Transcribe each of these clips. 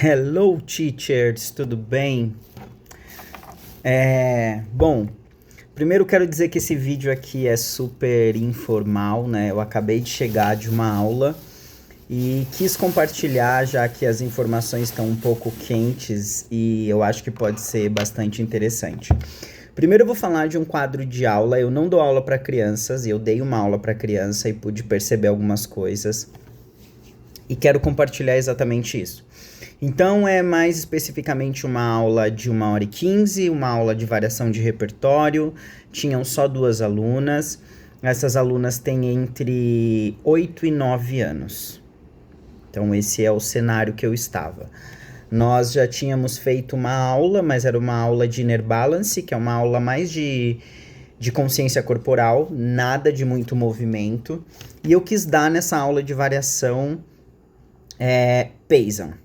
Hello, teachers, tudo bem? Bom, primeiro quero dizer que esse vídeo aqui é super informal, né? Eu acabei de chegar de uma aula e quis compartilhar, já que as informações estão um pouco quentes e eu acho que pode ser bastante interessante. Primeiro eu vou falar de um quadro de aula. Eu não dou aula para crianças, eu dei uma aula para criança e pude perceber algumas coisas. E quero compartilhar exatamente isso. Então, é mais especificamente uma aula de 1h15, uma aula de variação de repertório. Tinham só 2 alunas. Essas alunas têm entre 8 e 9 anos. Então, esse é o cenário que eu estava. Nós já tínhamos feito uma aula, mas era uma aula de Inner Balance, que é uma aula mais de consciência corporal, nada de muito movimento. E eu quis dar nessa aula de variação Paysan.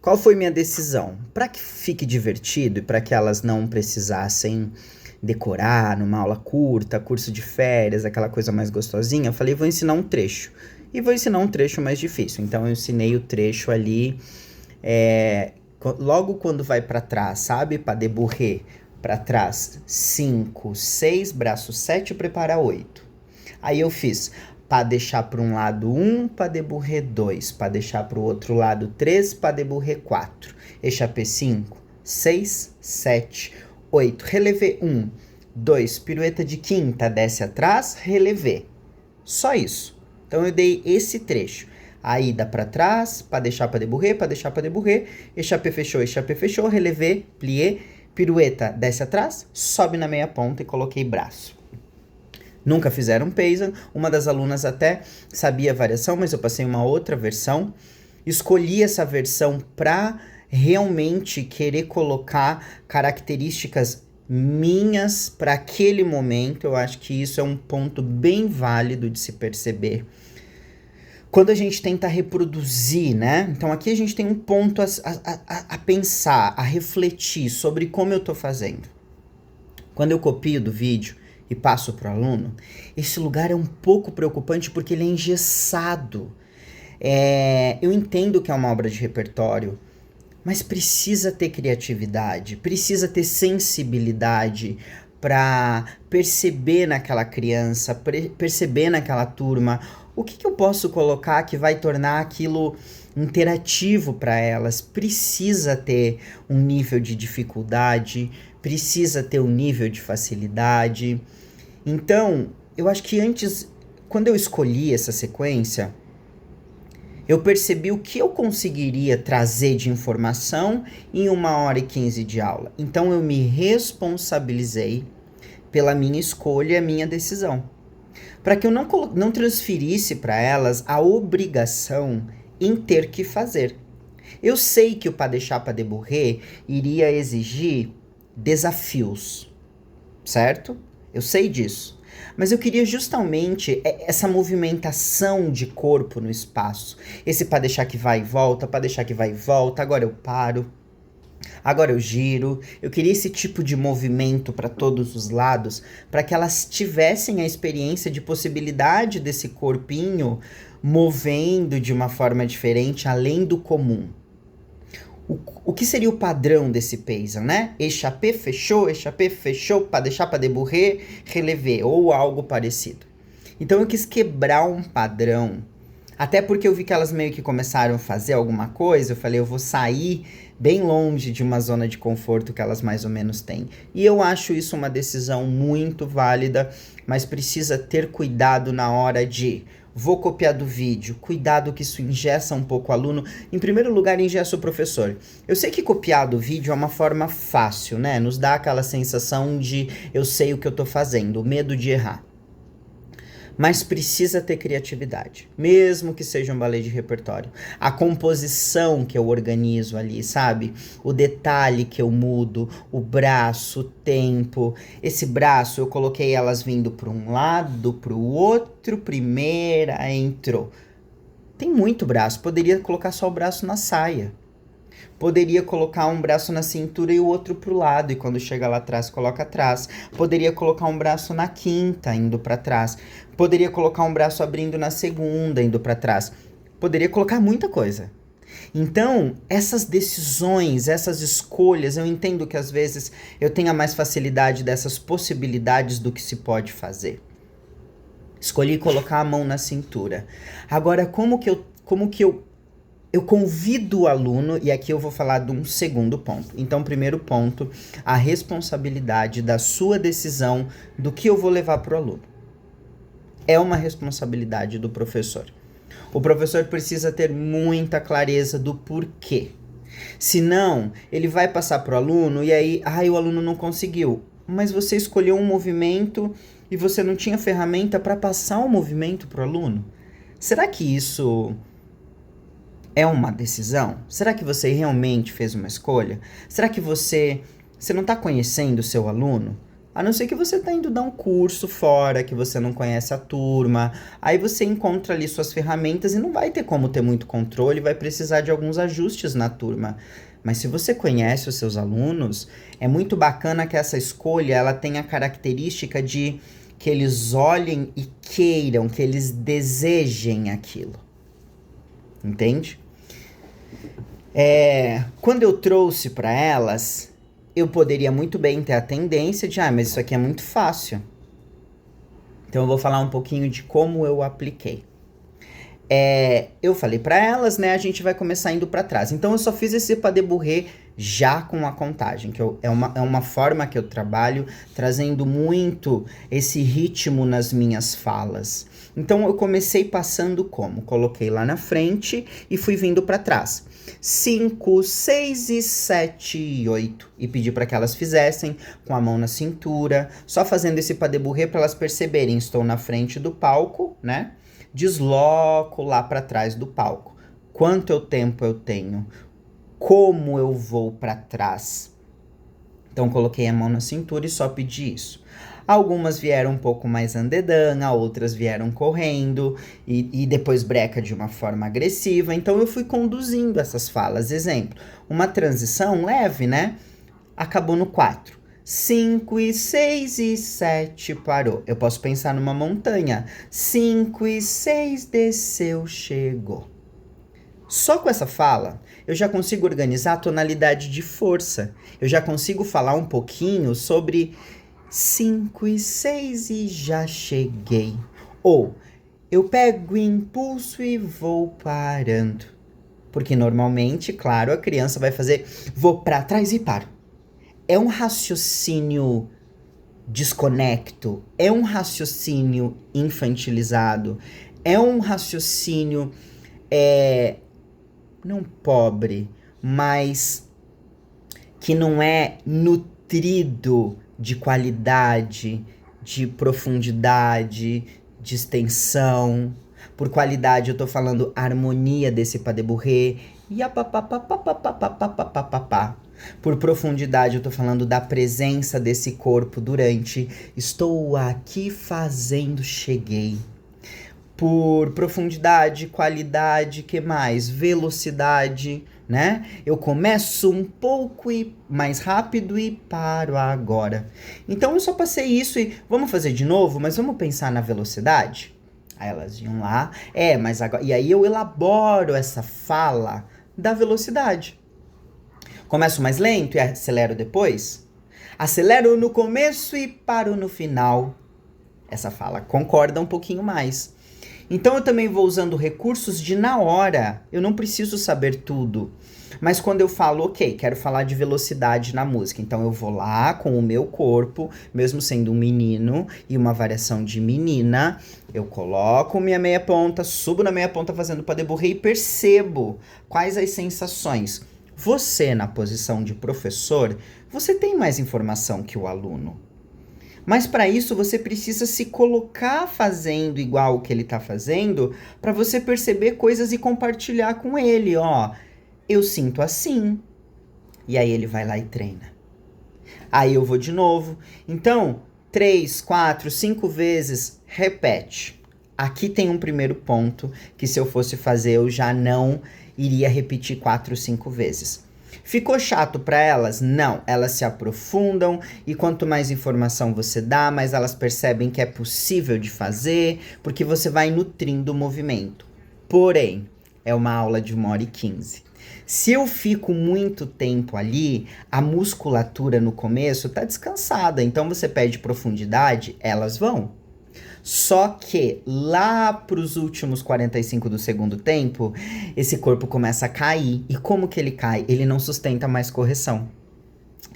Qual foi minha decisão? Para que fique divertido e para que elas não precisassem decorar numa aula curta, curso de férias, aquela coisa mais gostosinha, eu falei, vou ensinar um trecho. E vou ensinar um trecho mais difícil. Então eu ensinei o trecho ali, logo quando vai para trás, sabe? Pas de bourrée, para trás, 5, 6, braço 7, prepara 8. Aí eu fiz pas deixar para um lado 1, pas de bourrée 2, pas deixar para o outro lado 3, pas de bourrée 4, échappé 5, 6, 7, 8, relevé 1, 2, pirueta de quinta, desce atrás, relevé. Só isso. Então eu dei esse trecho. A ida para trás, pas deixar pas de bourrée, échappé fechou, relevé, plié, pirueta, desce atrás, sobe na meia ponta e coloquei braço. Nunca fizeram Paysan, uma das alunas até sabia a variação, mas eu passei uma outra versão. Escolhi essa versão para realmente querer colocar características minhas para aquele momento. Eu acho que isso é um ponto bem válido de se perceber. Quando a gente tenta reproduzir, né? Então aqui a gente tem um ponto a pensar, a refletir sobre como eu tô fazendo. Quando eu copio do vídeo e passo para o aluno, esse lugar é um pouco preocupante porque ele é engessado. Eu entendo que é uma obra de repertório, mas precisa ter criatividade, precisa ter sensibilidade para perceber naquela criança, perceber naquela turma o que eu posso colocar que vai tornar aquilo interativo para elas. Precisa ter um nível de dificuldade, precisa ter um nível de facilidade. Então, eu acho que antes, quando eu escolhi essa sequência, eu percebi o que eu conseguiria trazer de informação em 1h15 de aula. Então, eu me responsabilizei pela minha escolha e a minha decisão. Para que eu não transferisse para elas a obrigação em ter que fazer. Eu sei que o pas deixar pas de bourrée iria exigir desafios, certo? Eu sei disso. Mas eu queria justamente essa movimentação de corpo no espaço. Esse pas deixar que vai e volta, pas deixar que vai e volta, agora eu paro. Agora eu giro. Eu queria esse tipo de movimento para todos os lados, para que elas tivessem a experiência de possibilidade desse corpinho movendo de uma forma diferente, além do comum. O que seria o padrão desse Paysan, né? Échappé fechou, pas deixar pas de bourrée, relevé, ou algo parecido. Então eu quis quebrar um padrão. Até porque eu vi que elas meio que começaram a fazer alguma coisa, eu falei, eu vou sair bem longe de uma zona de conforto que elas mais ou menos têm. E eu acho isso uma decisão muito válida, mas precisa ter cuidado na hora de... Vou copiar do vídeo, cuidado que isso engessa um pouco o aluno. Em primeiro lugar, engessa o professor. Eu sei que copiar do vídeo é uma forma fácil, né? Nos dá aquela sensação de eu sei o que eu tô fazendo, o medo de errar. Mas precisa ter criatividade, mesmo que seja um balé de repertório. A composição que eu organizo ali, sabe? O detalhe que eu mudo, o braço, o tempo. Esse braço eu coloquei elas vindo para um lado, para o outro, primeira, entrou. Tem muito braço, poderia colocar só o braço na saia. Poderia colocar um braço na cintura e o outro pro lado, e quando chega lá atrás, coloca atrás. Poderia colocar um braço na quinta, indo para trás. Poderia colocar um braço abrindo na segunda, indo para trás. Poderia colocar muita coisa. Então, essas decisões, essas escolhas, eu entendo que às vezes eu tenha mais facilidade dessas possibilidades do que se pode fazer. Escolhi colocar a mão na cintura. Agora, eu convido o aluno, e aqui eu vou falar de um segundo ponto. Então, primeiro ponto, a responsabilidade da sua decisão do que eu vou levar para o aluno. É uma responsabilidade do professor. O professor precisa ter muita clareza do porquê. Senão, ele vai passar para o aluno e aí, o aluno não conseguiu. Mas você escolheu um movimento e você não tinha ferramenta para passar o movimento para o aluno? Será que isso é uma decisão? Será que você realmente fez uma escolha? Será que você não está conhecendo o seu aluno? A não ser que você está indo dar um curso fora, que você não conhece a turma. Aí você encontra ali suas ferramentas e não vai ter como ter muito controle, vai precisar de alguns ajustes na turma. Mas se você conhece os seus alunos, é muito bacana que essa escolha ela tenha a característica de que eles olhem e queiram, que eles desejem aquilo. Entende? Quando eu trouxe para elas, eu poderia muito bem ter a tendência de, mas isso aqui é muito fácil. Então eu vou falar um pouquinho de como eu apliquei. Eu falei para elas, né, a gente vai começar indo para trás. Então eu só fiz esse pas de bourrée já com a contagem, que é uma forma que eu trabalho, trazendo muito esse ritmo nas minhas falas. Então eu comecei passando como? Coloquei lá na frente e fui vindo para trás. 5, 6 e 7 e 8. E pedi para que elas fizessem com a mão na cintura, só fazendo esse pas de bourrée para elas perceberem, estou na frente do palco, né? Desloco lá para trás do palco. Quanto tempo eu tenho? Como eu vou para trás? Então coloquei a mão na cintura e só pedi isso. Algumas vieram um pouco mais andedana, outras vieram correndo e depois breca de uma forma agressiva. Então eu fui conduzindo essas falas. Exemplo, uma transição leve, né? Acabou no 4. 5 e 6 e 7 parou. Eu posso pensar numa montanha. 5 e 6 desceu, chegou. Só com essa fala, eu já consigo organizar a tonalidade de força. Eu já consigo falar um pouquinho sobre 5 e 6 e já cheguei. Ou, eu pego impulso e vou parando. Porque normalmente, claro, a criança vai fazer, vou para trás e paro. É um raciocínio desconecto, é um raciocínio infantilizado, é um raciocínio, não pobre, mas que não é nutrido de qualidade, de profundidade, de extensão. Por qualidade eu tô falando harmonia desse pas de bourrée. Por profundidade eu tô falando da presença desse corpo durante estou aqui fazendo, cheguei. Por profundidade, qualidade, que mais? Velocidade, né? Eu começo um pouco mais rápido e paro agora. Então eu só passei isso e vamos fazer de novo, mas vamos pensar na velocidade? Aí elas iam lá, mas agora... E aí eu elaboro essa fala da velocidade. Começo mais lento e acelero depois? Acelero no começo e paro no final. Essa fala concorda um pouquinho mais. Então eu também vou usando recursos de na hora. Eu não preciso saber tudo. Mas quando eu falo, quero falar de velocidade na música. Então eu vou lá com o meu corpo, mesmo sendo um menino e uma variação de menina. Eu coloco minha meia ponta, subo na meia ponta fazendo pas de bourrée e percebo quais as sensações. Você, na posição de professor, você tem mais informação que o aluno. Mas para isso você precisa se colocar fazendo igual o que ele está fazendo para você perceber coisas e compartilhar com ele. Eu sinto assim. E aí ele vai lá e treina. Aí eu vou de novo. Então, 3, 4, 5 vezes, repete. Aqui tem um primeiro ponto que se eu fosse fazer eu já não iria repetir 4, 5 vezes. Ficou chato para elas? Não, elas se aprofundam e quanto mais informação você dá, mais elas percebem que é possível de fazer, porque você vai nutrindo o movimento. Porém, é uma aula de 1h15. Se eu fico muito tempo ali, a musculatura no começo tá descansada, então você pede profundidade, elas vão. Só que lá pros últimos 45 do segundo tempo, esse corpo começa a cair. E como que ele cai? Ele não sustenta mais correção.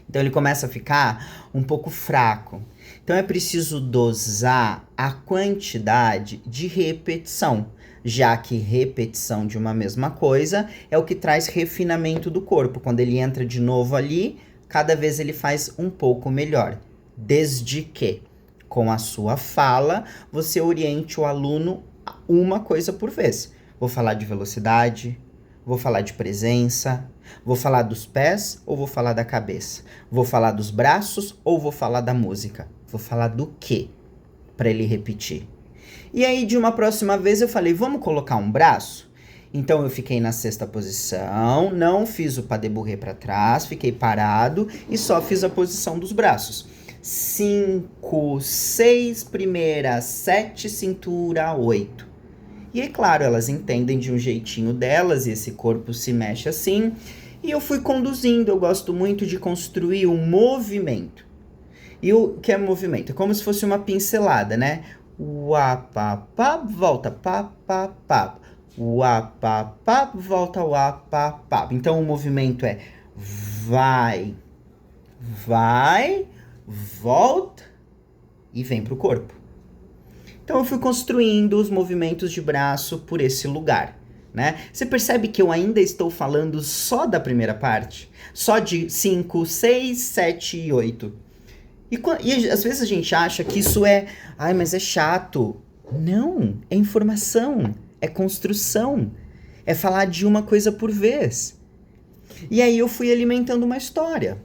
Então ele começa a ficar um pouco fraco. Então é preciso dosar a quantidade de repetição, já que repetição de uma mesma coisa é o que traz refinamento do corpo. Quando ele entra de novo ali, cada vez ele faz um pouco melhor. Desde que, com a sua fala, você oriente o aluno a uma coisa por vez. Vou falar de velocidade, vou falar de presença, vou falar dos pés ou vou falar da cabeça? Vou falar dos braços ou vou falar da música? Vou falar do quê? Para ele repetir. E aí, de uma próxima vez, eu falei, vamos colocar um braço? Então, eu fiquei na 6ª posição, não fiz o pas de bourrée para trás, fiquei parado e só fiz a posição dos braços. 5, 6, primeira, 7, cintura, 8. E aí, claro, elas entendem de um jeitinho delas e esse corpo se mexe assim. E eu fui conduzindo, eu gosto muito de construir um movimento. E o que é movimento? É como se fosse uma pincelada, né? Uá, pá, pá, volta, pá, pá, pá. Uá, pá, pá, volta, uá, pá, pá. Então o movimento é vai, vai, volta e vem pro corpo. Então eu fui construindo os movimentos de braço por esse lugar, né? Você percebe que eu ainda estou falando só da primeira parte? Só de 5, 6, 7 e 8. E às vezes a gente acha que isso é... Ai, mas é chato. Não, é informação, é construção, é falar de uma coisa por vez. E aí eu fui alimentando uma história.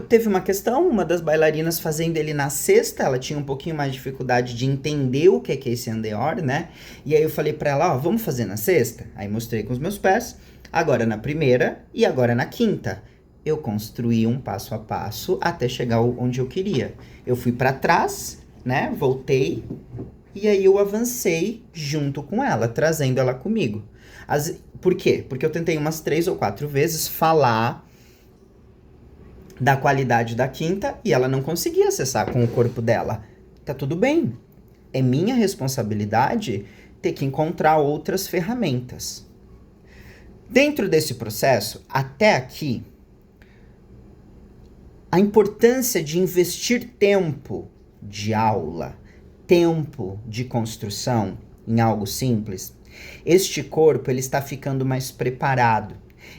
Teve uma questão, uma das bailarinas fazendo ele na 6ª, ela tinha um pouquinho mais de dificuldade de entender o que é esse andeor, né? E aí eu falei pra ela, ó, vamos fazer na 6ª? Aí mostrei com os meus pés, agora na 1ª e agora na 5ª. Eu construí um passo a passo até chegar onde eu queria. Eu fui pra trás, né? Voltei e aí eu avancei junto com ela, trazendo ela comigo. Por quê? Porque eu tentei umas 3 ou 4 vezes falar da qualidade da 5ª e ela não conseguia acessar com o corpo dela. Tá tudo bem. É minha responsabilidade ter que encontrar outras ferramentas. Dentro desse processo, até aqui, a importância de investir tempo de aula, tempo de construção em algo simples, este corpo ele está ficando mais preparado,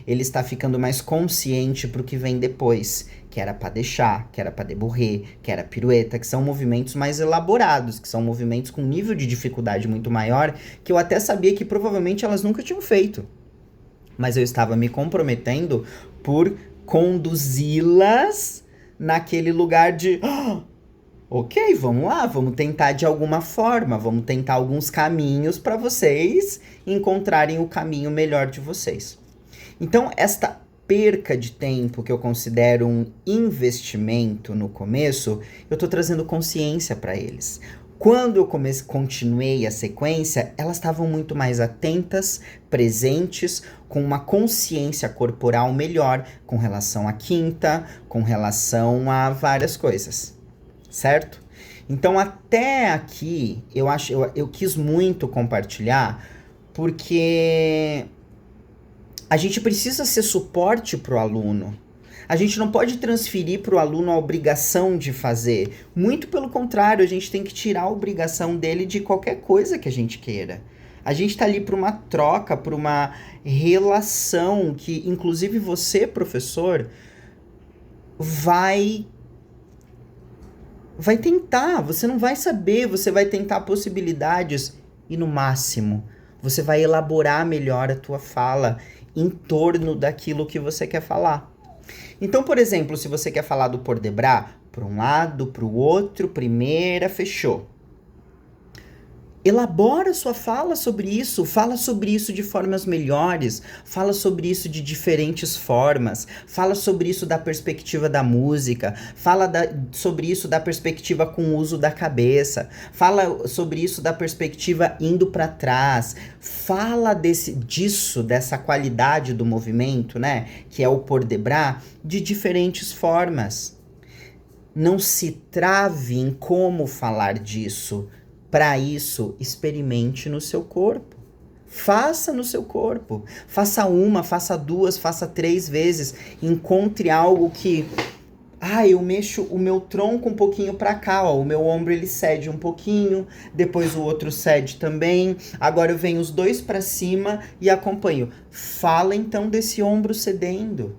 ele está ficando mais consciente para o que vem depois, que era pas de chat, que era pas de bourrée, que era pirueta, que são movimentos mais elaborados, que são movimentos com nível de dificuldade muito maior, que eu até sabia que provavelmente elas nunca tinham feito. Mas eu estava me comprometendo por conduzi-las naquele lugar de ok, vamos lá, vamos tentar de alguma forma, vamos tentar alguns caminhos para vocês encontrarem o caminho melhor de vocês. Então, esta perca de tempo que eu considero um investimento no começo, eu estou trazendo consciência para eles. Quando eu continuei a sequência, elas estavam muito mais atentas, presentes, com uma consciência corporal melhor com relação à 5ª, com relação a várias coisas, certo? Então, até aqui, eu quis muito compartilhar, porque a gente precisa ser suporte para o aluno. A gente não pode transferir para o aluno a obrigação de fazer. Muito pelo contrário, a gente tem que tirar a obrigação dele de qualquer coisa que a gente queira. A gente está ali para uma troca, para uma relação que, inclusive, você, professor, vai tentar. Você não vai saber, você vai tentar possibilidades e, no máximo, você vai elaborar melhor a tua fala em torno daquilo que você quer falar. Então, por exemplo, se você quer falar do port de bras, para um lado, para o outro, primeira, fechou. Elabora sua fala sobre isso, fala sobre isso de formas melhores, fala sobre isso de diferentes formas, fala sobre isso da perspectiva da música, sobre isso da perspectiva com o uso da cabeça, fala sobre isso da perspectiva indo para trás, fala dessa qualidade do movimento, né, que é o pôr de bras, de diferentes formas. Não se trave em como falar disso. Para isso, experimente no seu corpo. Faça no seu corpo. Faça uma, faça duas, faça 3 vezes. Encontre algo que... eu mexo o meu tronco um pouquinho para cá, ó. O meu ombro ele cede um pouquinho, depois o outro cede também. Agora eu venho os 2 para cima e acompanho. Fala então desse ombro cedendo,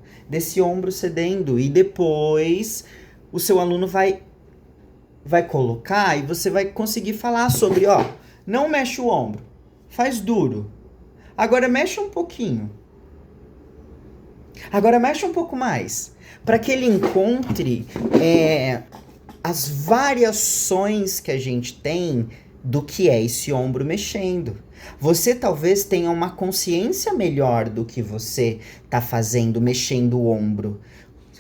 e depois o seu aluno vai colocar e você vai conseguir falar sobre, não mexe o ombro, faz duro. Agora mexe um pouquinho. Agora mexe um pouco mais, para que ele encontre as variações que a gente tem do que é esse ombro mexendo. Você talvez tenha uma consciência melhor do que você está fazendo, mexendo o ombro.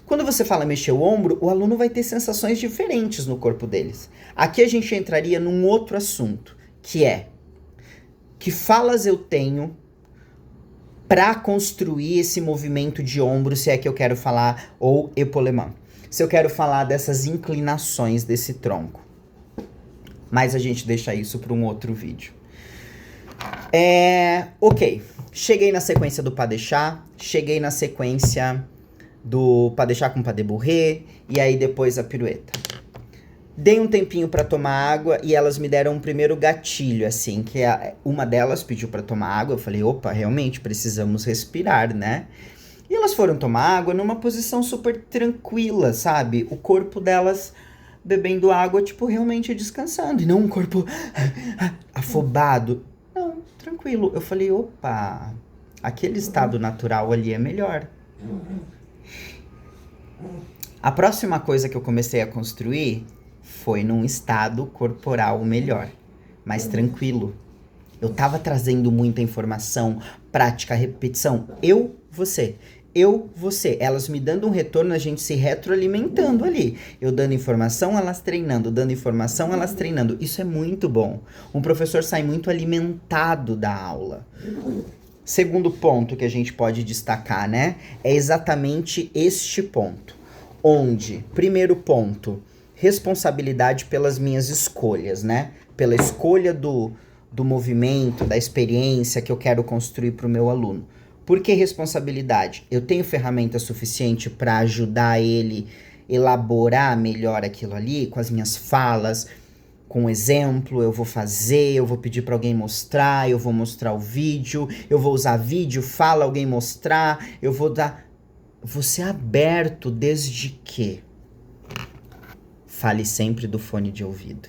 Quando você fala mexer o ombro, o aluno vai ter sensações diferentes no corpo deles. Aqui a gente entraria num outro assunto, que é: que falas eu tenho para construir esse movimento de ombro, se é que eu quero falar, ou épaule-main. Se eu quero falar dessas inclinações desse tronco. Mas a gente deixa isso para um outro vídeo. Ok. Cheguei na sequência do pas de chat, cheguei na sequência do pas de chat com pas de bourrée, e aí depois a pirueta. Dei um tempinho para tomar água e elas me deram um primeiro gatilho, assim, que uma delas pediu para tomar água. Eu falei, opa, realmente precisamos respirar, né? E elas foram tomar água numa posição super tranquila, sabe? O corpo delas bebendo água, tipo, realmente descansando, e não um corpo afobado. Não, tranquilo. Eu falei, opa, aquele estado natural ali é melhor. A próxima coisa que eu comecei a construir foi num estado corporal melhor, mais tranquilo. Eu tava trazendo muita informação, prática, repetição. Eu, você. Elas me dando um retorno, a gente se retroalimentando ali. Eu dando informação, elas treinando, dando informação, elas treinando. Isso é muito bom. Um professor sai muito alimentado da aula. Segundo ponto que a gente pode destacar, né? É exatamente este ponto. Onde, primeiro ponto, responsabilidade pelas minhas escolhas, né? Pela escolha do movimento, da experiência que eu quero construir para o meu aluno. Por que responsabilidade? Eu tenho ferramenta suficiente para ajudar ele elaborar melhor aquilo ali, com as minhas falas, com exemplo, eu vou fazer, eu vou pedir para alguém mostrar, eu vou mostrar o vídeo, eu vou usar vídeo, fala alguém mostrar, eu vou dar... Você é aberto desde que? Fale sempre do fone de ouvido.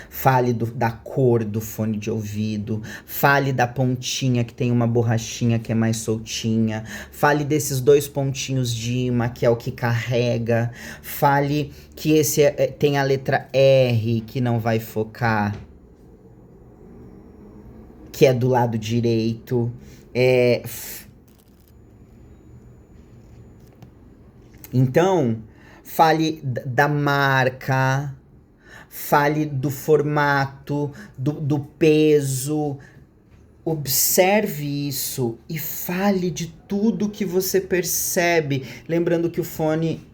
Fale da cor do fone de ouvido. Fale da pontinha que tem uma borrachinha que é mais soltinha. Fale desses 2 pontinhos de imã, que é o que carrega. Fale que esse tem a letra R, que não vai focar, que é do lado direito. Então, fale da marca, fale do formato, do peso. Observe isso e fale de tudo que você percebe. Lembrando que o fone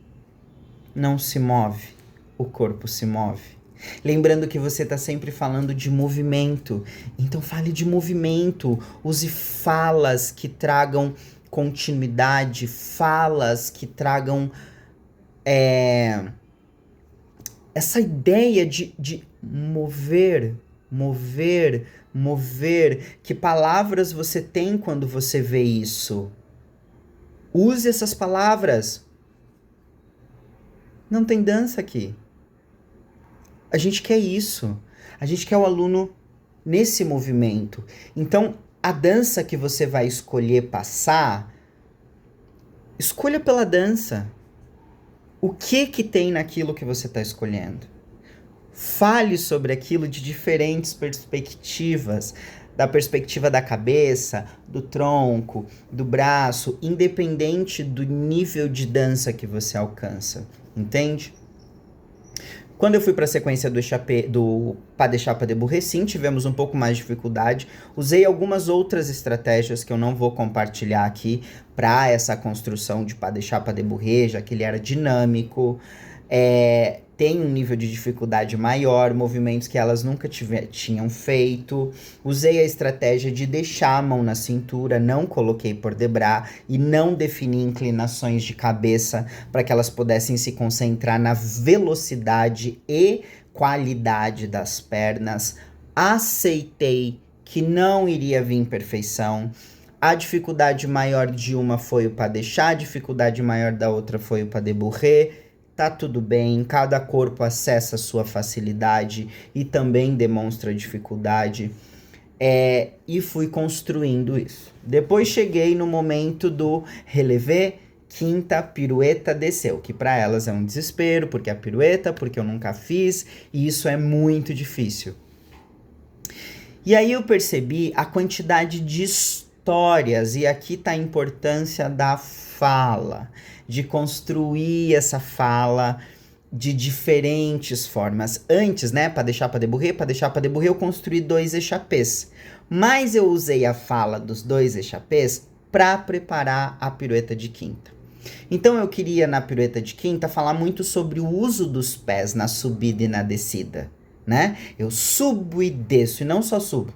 não se move, o corpo se move. Lembrando que você está sempre falando de movimento. Então fale de movimento. Use falas que tragam continuidade, falas que tragam essa ideia de mover. Que palavras você tem quando você vê isso? Use essas palavras. Não tem dança aqui. A gente quer isso. A gente quer o aluno nesse movimento. Então, a dança que você vai escolher passar, escolha pela dança. O que tem naquilo que você está escolhendo? Fale sobre aquilo de diferentes perspectivas, da perspectiva da cabeça, do tronco, do braço, independente do nível de dança que você alcança, entende? Quando eu fui para a sequência do Pas de Chapa de Bourrée, sim, tivemos um pouco mais de dificuldade. Usei algumas outras estratégias que eu não vou compartilhar aqui para essa construção de Pas de Chapa de Bourrée, já que ele era dinâmico. Tem um nível de dificuldade maior, movimentos que elas nunca tinham feito. Usei a estratégia de deixar a mão na cintura, não coloquei por debras e não defini inclinações de cabeça para que elas pudessem se concentrar na velocidade e qualidade das pernas. Aceitei que não iria vir perfeição. A dificuldade maior de uma foi o pas de chat, a dificuldade maior da outra foi o pas de bourrée. Tá tudo bem, cada corpo acessa a sua facilidade e também demonstra dificuldade. E fui construindo isso. Depois cheguei no momento do relevé, quinta, pirueta, desceu, que para elas é um desespero, porque é a pirueta, porque eu nunca fiz, e isso é muito difícil. E aí eu percebi a quantidade de histórias, e aqui tá a importância da fala, de construir essa fala de diferentes formas. Antes, né, para deixar para deburrer, eu construí 2 échappés. Mas eu usei a fala dos 2 échappés para preparar a pirueta de quinta. Então eu queria na pirueta de quinta falar muito sobre o uso dos pés na subida e na descida, né? Eu subo e desço, e não só subo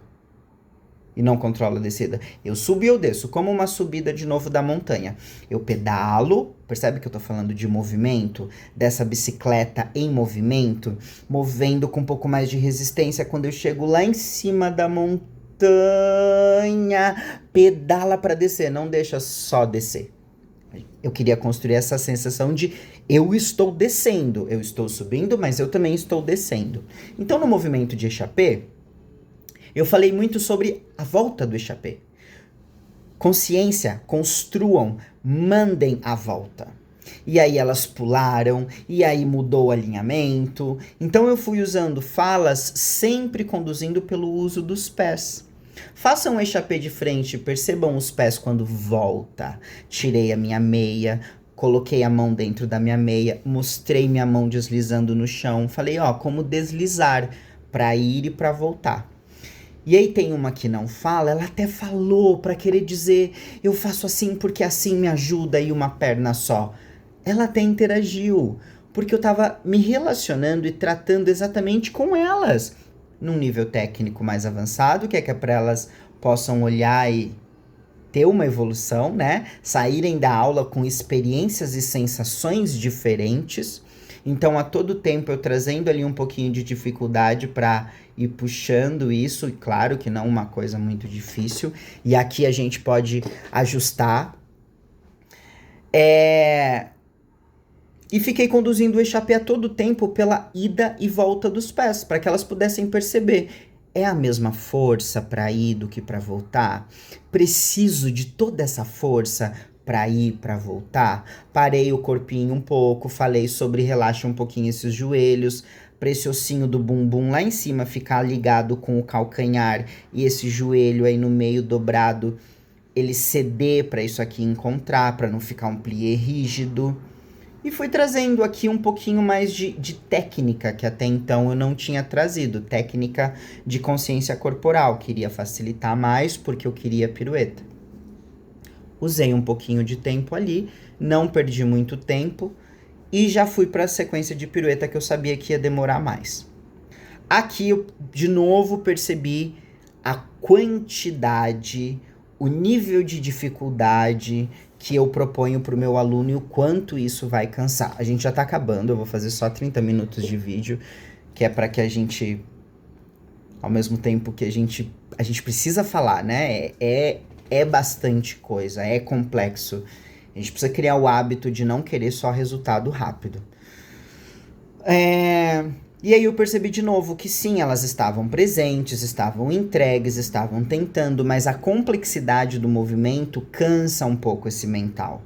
e não controlo a descida. Eu subo e eu desço, como uma subida de novo da montanha. Eu pedalo, percebe que eu tô falando de movimento, dessa bicicleta em movimento, movendo com um pouco mais de resistência. Quando eu chego lá em cima da montanha, pedala para descer, não deixa só descer. Eu queria construir essa sensação de eu estou descendo, eu estou subindo, mas eu também estou descendo. Então no movimento de échappé, eu falei muito sobre a volta do échappé. Consciência, construam, mandem a volta. E aí elas pularam, e aí mudou o alinhamento. Então eu fui usando falas, sempre conduzindo pelo uso dos pés. Façam um échappé de frente, percebam os pés quando volta. Tirei a minha meia, coloquei a mão dentro da minha meia, mostrei minha mão deslizando no chão. Falei, ó, como deslizar para ir e para voltar. E aí tem uma que não fala, ela até falou para querer dizer, eu faço assim porque assim me ajuda e uma perna só. Ela até interagiu, porque eu tava me relacionando e tratando exatamente com elas, num nível técnico mais avançado, que é para elas possam olhar e ter uma evolução, né? Saírem da aula com experiências e sensações diferentes. Então, a todo tempo eu trazendo ali um pouquinho de dificuldade para ir puxando isso, e claro que não uma coisa muito difícil, e aqui a gente pode ajustar. E fiquei conduzindo o échappé a todo tempo pela ida e volta dos pés, para que elas pudessem perceber. É a mesma força para ir do que para voltar? Preciso de toda essa força para ir, para voltar? Parei o corpinho um pouco, falei sobre relaxa um pouquinho esses joelhos, para esse ossinho do bumbum lá em cima ficar ligado com o calcanhar e esse joelho aí no meio dobrado, ele ceder para isso aqui encontrar, para não ficar um plié rígido. E fui trazendo aqui um pouquinho mais de técnica, que até então eu não tinha trazido. Técnica de consciência corporal. Queria facilitar mais, porque eu queria pirueta. Usei um pouquinho de tempo ali, não perdi muito tempo. E já fui para a sequência de pirueta que eu sabia que ia demorar mais. Aqui eu, de novo, percebi a quantidade, o nível de dificuldade que eu proponho para o meu aluno e o quanto isso vai cansar. A gente já tá acabando, eu vou fazer só 30 minutos de vídeo, que é para que a gente, ao mesmo tempo que a gente precisa falar, né? É bastante coisa, é complexo. A gente precisa criar o hábito de não querer só resultado rápido. E aí eu percebi de novo que sim, elas estavam presentes, estavam entregues, estavam tentando, mas a complexidade do movimento cansa um pouco esse mental.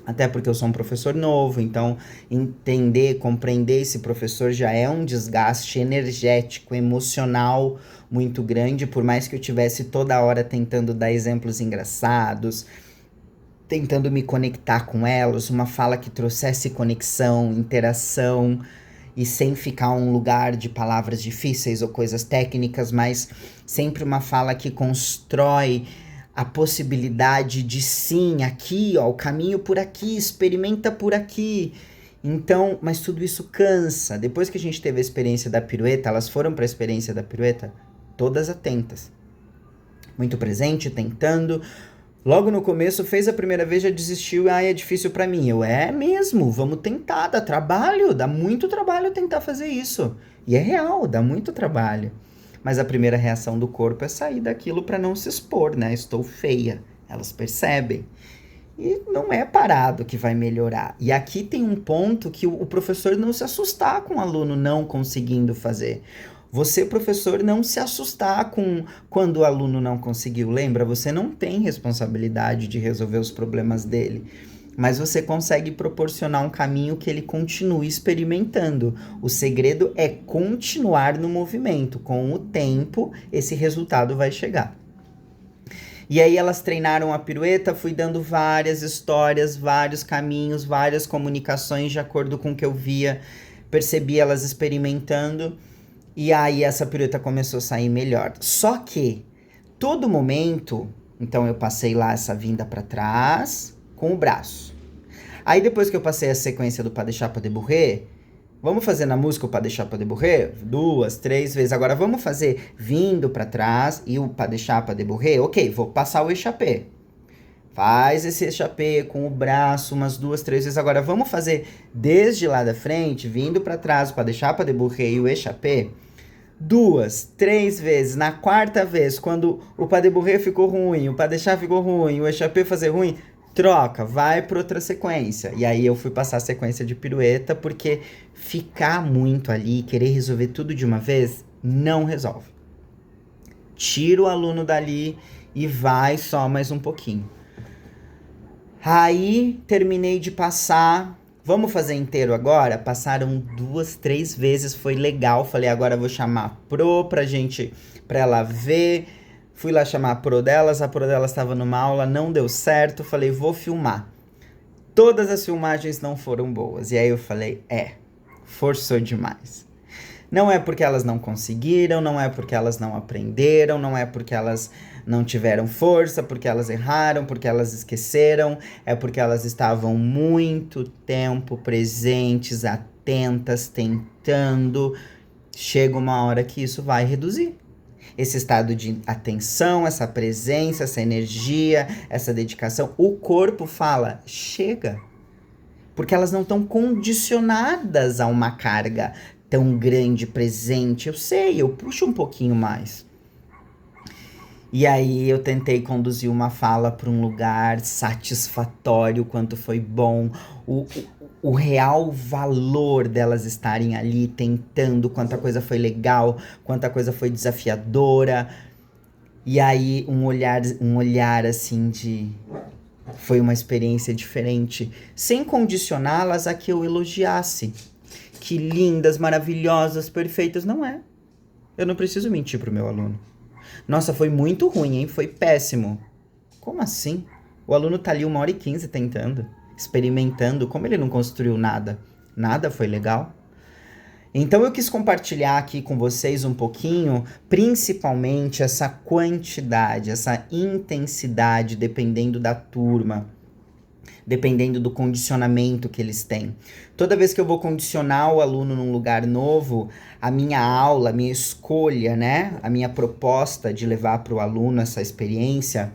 Até porque eu sou um professor novo, então entender, compreender esse professor já é um desgaste energético, emocional muito grande, por mais que eu tivesse toda hora tentando dar exemplos engraçados, tentando me conectar com elas, uma fala que trouxesse conexão, interação, e sem ficar um lugar de palavras difíceis ou coisas técnicas, mas sempre uma fala que constrói a possibilidade de sim, aqui, ó, o caminho por aqui, experimenta por aqui. Então, mas tudo isso cansa. Depois que a gente teve a experiência da pirueta, elas foram para a experiência da pirueta todas atentas. Muito presente, tentando. Logo no começo, fez a primeira vez, já desistiu, é difícil pra mim. É mesmo, vamos tentar, dá trabalho, dá muito trabalho tentar fazer isso. E é real, dá muito trabalho. Mas a primeira reação do corpo é sair daquilo pra não se expor, né? Estou feia, elas percebem. E não é parado que vai melhorar. E aqui tem um ponto que o professor não se assustar com o aluno não conseguindo fazer. Você, professor, não se assustar com quando o aluno não conseguiu. Lembra, você não tem responsabilidade de resolver os problemas dele. Mas você consegue proporcionar um caminho que ele continue experimentando. O segredo é continuar no movimento. Com o tempo, esse resultado vai chegar. E aí elas treinaram a pirueta, fui dando várias histórias, vários caminhos, várias comunicações de acordo com o que eu via, percebi elas experimentando. E aí essa pirueta começou a sair melhor. Só que, todo momento, então eu passei lá essa vinda para trás com o braço. Aí depois que eu passei a sequência do pas de chat, pas de bourrée, vamos fazer na música o pas de chat, pas de bourrée? 2, 3 vezes. Agora vamos fazer vindo para trás e o pas de chat, pas de bourrée? Ok, vou passar o échappé. Faz esse échappé com o braço umas 2, 3 vezes. Agora vamos fazer desde lá da frente, vindo para trás o pas de chat, pas de bourrée e o échappé? 2, 3 vezes. Na quarta vez, quando o pas de bourrée ficou ruim, o pas de chat ficou ruim, o échappé fazer ruim, troca, vai para outra sequência. E aí eu fui passar a sequência de pirueta, porque ficar muito ali, querer resolver tudo de uma vez, não resolve. Tira o aluno dali e vai só mais um pouquinho. Aí terminei de passar. Vamos fazer inteiro agora? Passaram 2, 3 vezes, foi legal. Falei, agora eu vou chamar a Pro pra ela ver. Fui lá chamar a Pro delas estava numa aula, não deu certo. Falei, vou filmar. Todas as filmagens não foram boas. E aí eu falei, forçou demais. Não é porque elas não conseguiram, não é porque elas não aprenderam, não é porque elas não tiveram força, porque elas erraram, porque elas esqueceram, é porque elas estavam muito tempo presentes, atentas, tentando. Chega uma hora que isso vai reduzir. Esse estado de atenção, essa presença, essa energia, essa dedicação, o corpo fala, chega. Porque elas não estão condicionadas a uma carga tão grande, presente. Eu sei, eu puxo um pouquinho mais. E aí eu tentei conduzir uma fala para um lugar satisfatório, quanto foi bom, o real valor delas estarem ali tentando, quanta coisa foi legal, quanta coisa foi desafiadora. E aí um olhar assim de... Foi uma experiência diferente, sem condicioná-las a que eu elogiasse. Que lindas, maravilhosas, perfeitas. Não é. Eu não preciso mentir pro meu aluno. Nossa, foi muito ruim, hein? Foi péssimo. Como assim? O aluno tá ali 1h15 tentando, experimentando. Como ele não construiu nada? Nada foi legal? Então eu quis compartilhar aqui com vocês um pouquinho, principalmente essa quantidade, essa intensidade, dependendo da turma, dependendo do condicionamento que eles têm. Toda vez que eu vou condicionar o aluno num lugar novo, a minha aula, a minha escolha, né? A minha proposta de levar para o aluno essa experiência,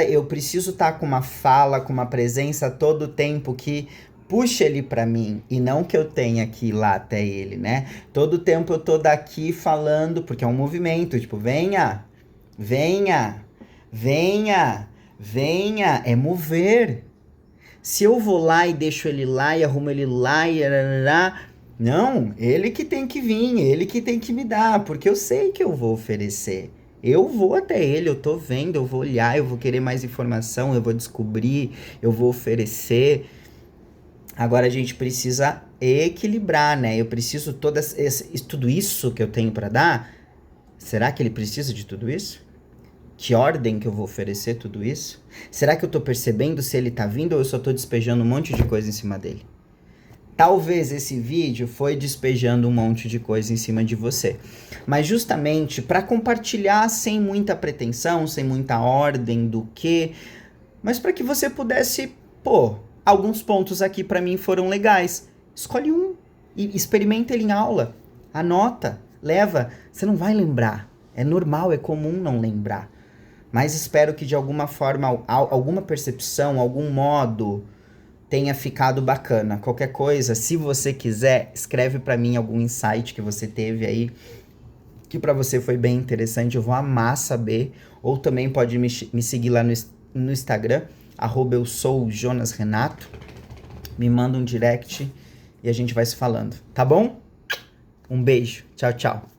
eu preciso estar com uma fala, com uma presença todo o tempo que puxa ele para mim, e não que eu tenha que ir lá até ele, né? Todo tempo eu tô daqui falando, porque é um movimento, tipo, venha, venha, venha, venha, é mover. Se eu vou lá e deixo ele lá e arrumo ele lá e... Não, ele que tem que vir, ele que tem que me dar, porque eu sei que eu vou oferecer. Eu vou até ele, eu tô vendo, eu vou olhar, eu vou querer mais informação, eu vou descobrir, eu vou oferecer. Agora a gente precisa equilibrar, né? Eu preciso tudo isso que eu tenho para dar. Será que ele precisa de tudo isso? Que ordem que eu vou oferecer tudo isso? Será que eu tô percebendo se ele tá vindo ou eu só tô despejando um monte de coisa em cima dele? Talvez esse vídeo foi despejando um monte de coisa em cima de você. Mas justamente para compartilhar sem muita pretensão, sem muita ordem do que, mas para que você pudesse, pô, alguns pontos aqui para mim foram legais. Escolhe um e experimenta ele em aula. Anota, leva, você não vai lembrar. É normal, é comum não lembrar. Mas espero que de alguma forma, alguma percepção, algum modo tenha ficado bacana. Qualquer coisa, se você quiser, escreve para mim algum insight que você teve aí, que para você foi bem interessante, eu vou amar saber. Ou também pode me seguir lá no Instagram, @eu_sou_Jonas_Renato. Me manda um direct e a gente vai se falando, tá bom? Um beijo, tchau, tchau.